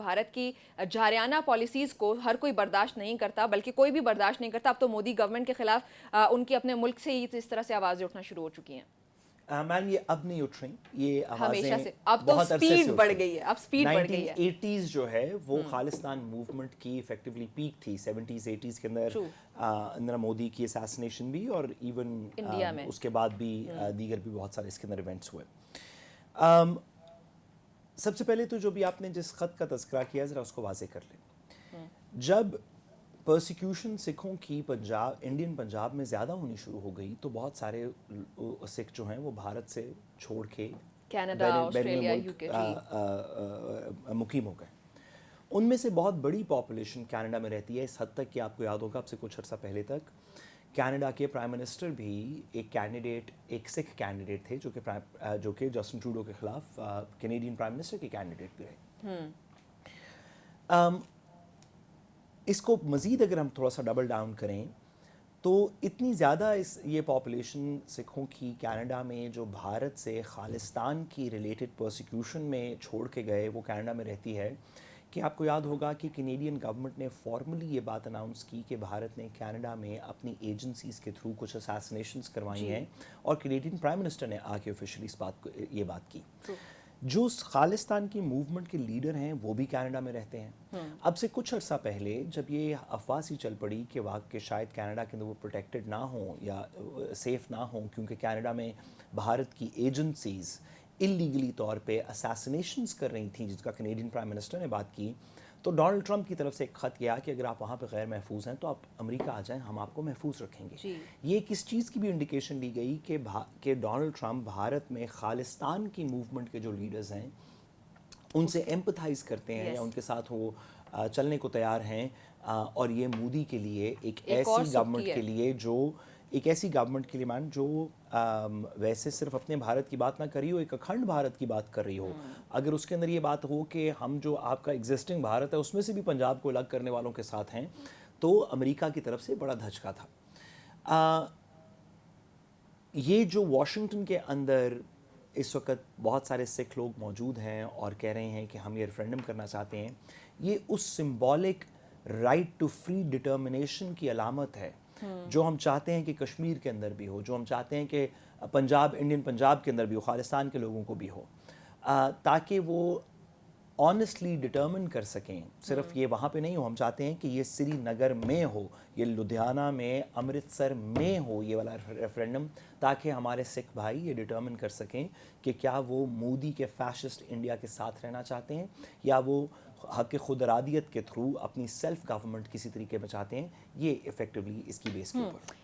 بھارت کی جارحانہ پالیسیز کو ہر کوئی برداشت نہیں کرتا، بلکہ کوئی بھی برداشت نہیں کرتا. اب تو مودی گورنمنٹ کے خلاف ان کی اپنے ملک سے ہی اس طرح سے آوازیں اٹھنا شروع ہو چکی ہیں. میم یہ اب نہیں اٹھ رہی، یہ ہمیشہ آوازیں سے اب تو بہت عرصے سے سپیڈ اٹھ بڑھ رہی. گئی ہے، اب سپیڈ بڑھ گئی ہے. 1980s جو ہے وہ خالستان موومنٹ کی افیکٹولی پیک تھی. 70s 80s کے اندر اندرا مودی کی اساسینیشن بھی، اور ایون انڈیا میں اس کے بعد بھی دیگر بھی بہت سارے اس کے اندر ایونٹس ہوئے. سب سے پہلے تو جو بھی آپ نے جس خط کا تذکرہ کیا ذرا اس کو واضح کر لیں. جب پرسیکیوشن سکھوں کی انڈین پنجاب میں زیادہ ہونی شروع ہو گئی تو بہت سارے سکھ جو ہیں وہ بھارت سے چھوڑ کے کینیڈا، آسٹریلیا، UK مقیم ہو گئے. ان میں سے بہت بڑی پاپولیشن کینیڈا میں رہتی ہے، اس حد تک کہ آپ کو یاد ہوگا اب سے کچھ عرصہ پہلے تک کینیڈا کے پرائم منسٹر بھی ایک سکھ کینڈیڈیٹ تھے جو کہ جسٹن ٹروڈو کے خلاف کینیڈین پرائم منسٹر کے کینڈیڈیٹ بھی رہے. اس کو مزید اگر ہم تھوڑا سا ڈبل ڈاؤن کریں تو اتنی زیادہ یہ پاپولیشن سکھوں کی کینیڈا میں جو بھارت سے خالستان کی ریلیٹڈ پرسیکیوشن میں چھوڑ کے گئے وہ کینیڈا میں رہتی ہے کہ آپ کو یاد ہوگا کہ کینیڈین گورنمنٹ نے فارملی یہ بات اناؤنس کی کہ بھارت نے کینیڈا میں اپنی ایجنسیز کے تھرو کچھ اساسینیشنز کروائی ہیں، اور کینیڈین پرائم منسٹر نے آ کے آفیشلی یہ بات کی. جو خالستان کی موومنٹ کے لیڈر ہیں وہ بھی کینیڈا میں رہتے ہیں. اب سے کچھ عرصہ پہلے جب یہ افواہ سی چل پڑی کہ شاید کینیڈا کے اندر وہ پروٹیکٹڈ نہ ہوں یا سیف نہ ہوں کیونکہ کینیڈا میں بھارت کی ایجنسیز اللیگلی طور پہ اساسینیشنز کر رہی تھیں، جس کا کینیڈین پرائم منسٹر نے بات کی، تو ڈونلڈ ٹرمپ کی طرف سے ایک خط گیا کہ اگر آپ وہاں پہ غیر محفوظ ہیں تو آپ امریکہ آ جائیں، ہم آپ کو محفوظ رکھیں گے. یہ کس چیز کی بھی انڈیکیشن دی گئی کہ ڈونلڈ ٹرمپ بھارت میں خالستان کی موومنٹ کے جو لیڈرز ہیں ان سے ایمپتھائز کرتے ہیں یا ان کے ساتھ وہ چلنے کو تیار ہیں، اور یہ مودی کے لیے ایک ایسی گورنمنٹ کے لیے جو ویسے صرف اپنے بھارت کی بات نہ کری ہو، ایک اکھنڈ بھارت کی بات کر رہی ہو. اگر اس کے اندر یہ بات ہو کہ ہم جو آپ کا ایگزسٹنگ بھارت ہے اس میں سے بھی پنجاب کو الگ کرنے والوں کے ساتھ ہیں، تو امریکہ کی طرف سے بڑا دھچکا تھا. یہ جو واشنگٹن کے اندر اس وقت بہت سارے سکھ لوگ موجود ہیں اور کہہ رہے ہیں کہ ہم یہ ریفرینڈم کرنا چاہتے ہیں، یہ اس symbolic right to free determination کی علامت ہے جو ہم چاہتے ہیں کہ کشمیر کے اندر بھی ہو، جو ہم چاہتے ہیں کہ انڈین پنجاب کے اندر بھی ہو، خالستان کے لوگوں کو بھی ہو، تاکہ وہ آنیسٹلی ڈٹرمن کر سکیں. صرف یہ وہاں پہ نہیں ہو، ہم چاہتے ہیں کہ یہ سری نگر میں ہو، یہ لدھیانہ میں، امرتسر میں ہو یہ والا ریفرینڈم، تاکہ ہمارے سکھ بھائی یہ ڈٹرمن کر سکیں کہ کیا وہ مودی کے فیشسٹ انڈیا کے ساتھ رہنا چاہتے ہیں یا وہ حق خود ارادیت کے تھرو اپنی سیلف گورنمنٹ کسی طریقے میں چاہتے ہیں. یہ افیکٹولی اس کی بیس کے اوپر